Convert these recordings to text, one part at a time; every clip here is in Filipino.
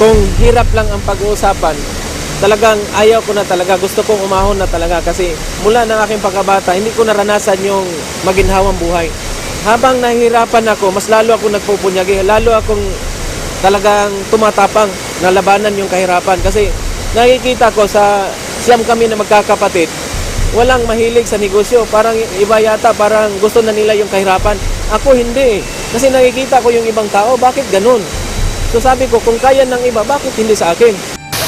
kung hirap lang ang pag-uusapan, talagang ayaw ko na talaga, gusto kong umahon na talaga kasi mula ng aking pagkabata, hindi ko naranasan yung maginhawang buhay. Habang nahihirapan ako, mas lalo ako nagpupunyagi, lalo akong talagang tumatapang na labanan yung kahirapan. Kasi nakikita ko sa siyam kami na magkakapatid, walang mahilig sa negosyo. Parang iba yata, parang gusto na nila yung kahirapan. Ako hindi eh. Kasi nakikita ko yung ibang tao, bakit ganun? So sabi ko, kung kaya ng iba, bakit hindi sa akin?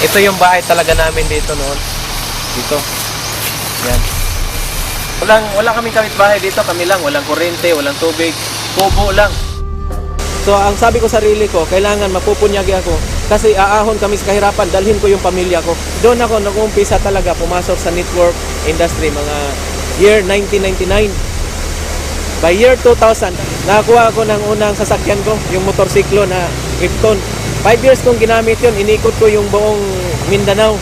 Ito yung bahay talaga namin dito noon. Dito. Yan. Wala kaming kapitbahay dito, kami lang. Walang kuryente, walang tubig. Kubo lang. So ang sabi ko sarili ko, kailangan mapupunyagi ako. Kasi aahon kami sa kahirapan, dalhin ko yung pamilya ko. Doon ako nag-umpisa talaga pumasok sa network industry, mga year 1999. By year 2000, nakakuha ako ng unang sasakyan ko, yung motorsiklo na Krypton. 5 years kong ginamit yun, inikot ko yung buong Mindanao.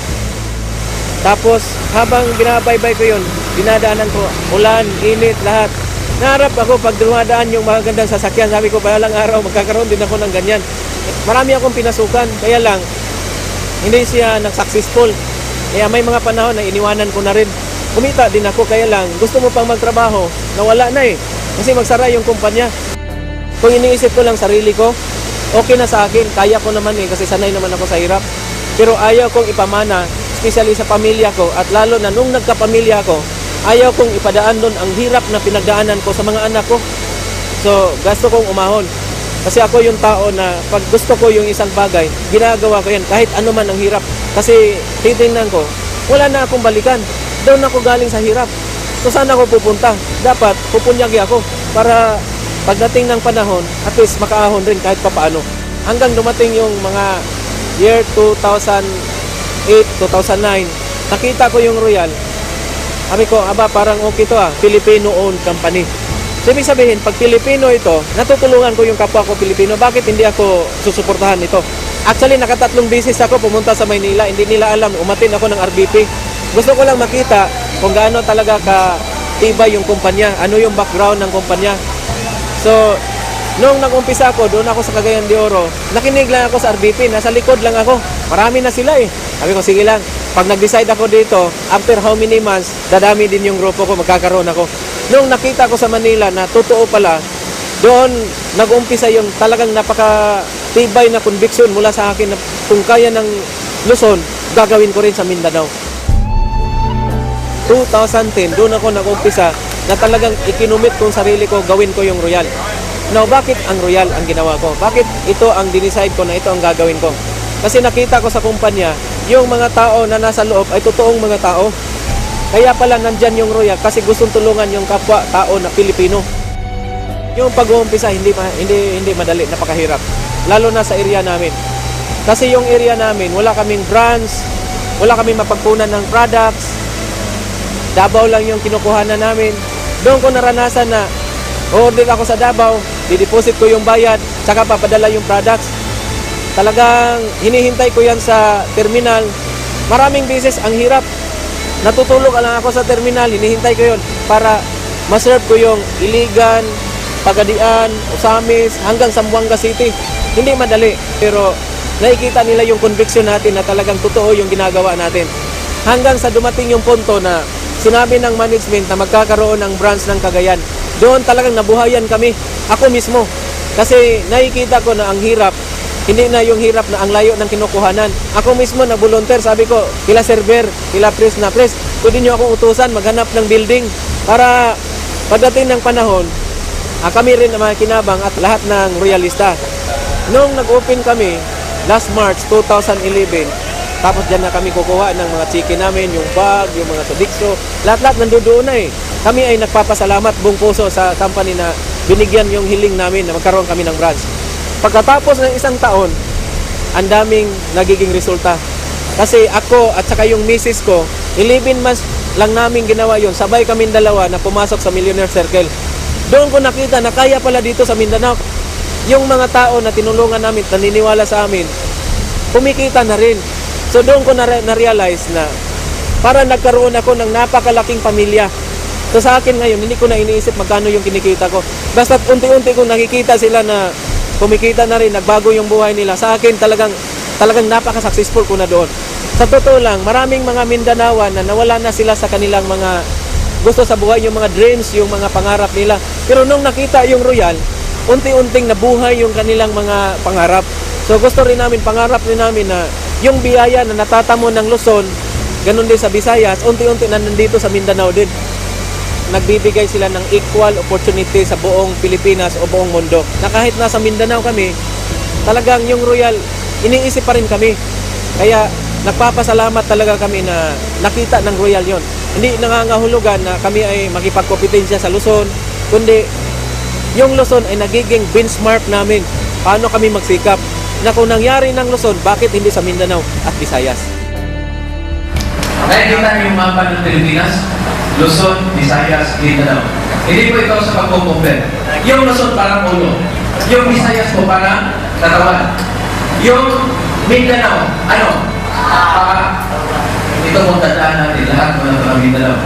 Tapos, habang binabaybay ko yun, dinadaanan ko, ulan, init, lahat. Naharap ako pag dumadaan yung magagandang sasakyan. Sabi ko, balang araw, magkakaroon din ako ng ganyan. Marami akong pinasukan, kaya lang, hindi siya nag-successful. Kaya may mga panahon na iniwanan ko na rin. Kumita din ako, kaya lang, gusto mo pang magtrabaho, nawala na eh. Kasi magsara yung kumpanya. Kung iniisip ko lang sarili ko, okay na sa akin, kaya ko naman eh, kasi sanay naman ako sa hirap. Pero ayaw kong ipamana, especially sa pamilya ko, at lalo na nung nagkapamilya ko, ayaw kong ipadaan doon ang hirap na pinagdaanan ko sa mga anak ko. So, gusto kong umahon. Kasi ako yung tao na pag gusto ko yung isang bagay, ginagawa ko yan, kahit ano man ang hirap. Kasi titingnan ko, wala na akong balikan. Doon ako galing sa hirap. So, saan ako pupunta? Dapat pupunyagi ako para pagdating ng panahon, at least makaahon rin kahit papaano. Hanggang dumating yung mga year 2008, 2009, nakita ko yung Royal. Sabi ko, aba parang okay to Filipino-owned company. So, ibig sabihin, pag Filipino ito, natutulungan ko yung kapwa ko Filipino, bakit hindi ako susuportahan ito? Actually, nakatatlong beses ako pumunta sa Maynila, hindi nila alam, umatin ako ng RBP. Gusto ko lang makita kung gaano talaga ka-tibay yung kumpanya, ano yung background ng kumpanya. So, nung nag-umpisa ako, doon ako sa Cagayan de Oro, nakinig lang ako sa RBP, nasa likod lang ako. Marami na sila eh. Sabi ko, sige lang. Pag nag-decide ako dito, after how many months, dadami din yung grupo ko, magkakaroon ako. Nung nakita ko sa Manila na totoo pala, doon nag-umpisa yung talagang napaka-tibay na conviction mula sa akin na kung kaya ng Luzon, gagawin ko rin sa Mindanao. 2010, doon ako nag-umpisa na talagang ikinumit kong sarili ko, gawin ko yung Royal. Now, bakit ang Royal ang ginawa ko? Bakit ito ang dinicide ko na ito ang gagawin ko? Kasi nakita ko sa kumpanya, yung mga tao na nasa loob ay totoong mga tao. Kaya pala nandyan yung Royal kasi gustong tulungan yung kapwa tao na Pilipino. Yung pag-uumpisa, hindi madali, napakahirap. Lalo na sa area namin. Kasi yung area namin, wala kaming brands, wala kaming mapagpunan ng products, Davao lang yung kinukuhanan namin. Doon ko naranasan na order ako sa Davao, dideposit ko yung bayad, saka papadala yung products. Talagang hinihintay ko yan sa terminal. Maraming beses ang hirap. Natutulog lang ako sa terminal, hinihintay ko yun para maserve ko yung Iligan, Pagadian, Osamis, hanggang Zamboanga City. Hindi madali, pero nakikita nila yung conviction natin na talagang totoo yung ginagawa natin. Hanggang sa dumating yung punto na sinabi ng management na magkakaroon ng branch ng Cagayan. Doon talagang nabuhayan kami, ako mismo. Kasi nakikita ko na ang hirap, hindi na yung hirap na ang layo ng kinukuhanan. Ako mismo na volunteer, sabi ko, kila server, kila press na press, pwede nyo akong utusan maghanap ng building para pagdating ng panahon, kami rin na makinabang at lahat ng royalista. Nung nag-open kami, last March 2011, tapos dyan na kami kukuha ng mga chicken namin, yung bag, yung mga sodikso, lahat-lahat nandoon na eh. Kami ay nagpapasalamat buong puso sa company na binigyan yung hiling namin na magkaroon kami ng branch. Pagkatapos ng isang taon, ang daming nagiging resulta. Kasi ako at saka yung misis ko, 11 months lang namin ginawa yun. Sabay kami dalawa na pumasok sa Millionaire Circle. Doon ko nakita na kaya pala dito sa Mindanao. Yung mga tao na tinulungan namin, naniniwala sa amin, kumikita na rin. So doon ko na-realize na para nagkaroon ako ng napakalaking pamilya. So sa akin ngayon, hindi ko na iniisip magkano yung kinikita ko. Basta unti-unti kong nakikita sila na kumikita na rin, nagbago yung buhay nila. Sa akin talagang talagang napaka-successful ko na doon. Sa totoo lang, maraming mga Mindanaoan na nawala na sila sa kanilang mga gusto sa buhay, yung mga dreams, yung mga pangarap nila. Pero nung nakita yung Royal, unti-unting nabuhay yung kanilang mga pangarap. So gusto rin namin, pangarap rin namin na yung biyaya na natatamo ng Luzon, ganun din sa Visayas, unti-unti na nandito sa Mindanao din. Nagbibigay sila ng equal opportunity sa buong Pilipinas o buong mundo. Na kahit nasa Mindanao kami, talagang yung Royal, iniisip pa rin kami. Kaya nagpapasalamat talaga kami na nakita ng Royal yon. Hindi nangangahulugan na kami ay makipagkompetensya sa Luzon, kundi yung Luzon ay nagiging benchmark namin paano kami magsikap. Na kung nangyari ng Luzon, bakit hindi sa Mindanao at Visayas? Nakikita niyo yung mapa ng Pilipinas, Luzon, Visayas, Mindanao. Hindi po ito sa pagkukumpare. Yung Luzon parang ulo, yung Visayas po parang katawan, yung Mindanao, ano? Ito mong tandaan natin, lahat ng mga Mindanao.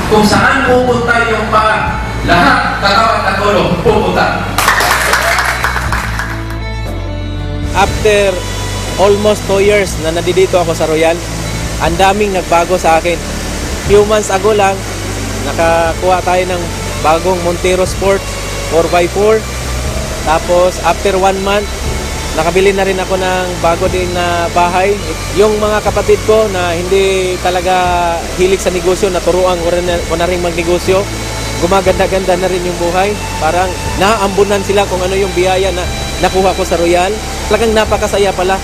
Kung saan pupunta yung paa, lahat katawan at ulo, pupunta. After almost 2 years na nandito ako sa Royal, ang daming nagbago sa akin. Few months ago lang, nakakuha tayo ng bagong Montero Sport 4x4. Tapos after 1 month, nakabili na rin ako ng bago din na bahay. Yung mga kapatid ko na hindi talaga hilig sa negosyo, naturuan ko na rin magnegosyo. Gumaganda-ganda na rin yung buhay. Parang naaambunan sila kung ano yung biyaya na nakuha ko sa Royal. Talagang napakasaya pala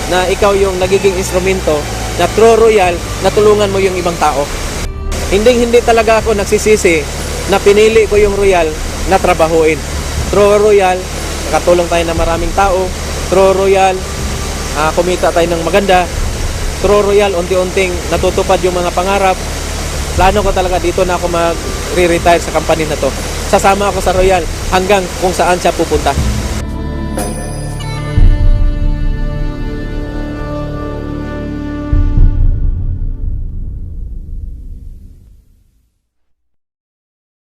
na ikaw yung nagiging instrumento na through Royal, natulungan mo yung ibang tao. Hindi talaga ako nagsisisi na pinili ko yung Royal na trabahuin. Through Royal, nakatulong tayo ng maraming tao. Through Royal, kumita tayo ng maganda. Through Royal, unti-unting natutupad yung mga pangarap. Plano ko talaga dito na ako mag-retire sa company na to. Sasama ako sa Royal hanggang kung saan siya pupunta.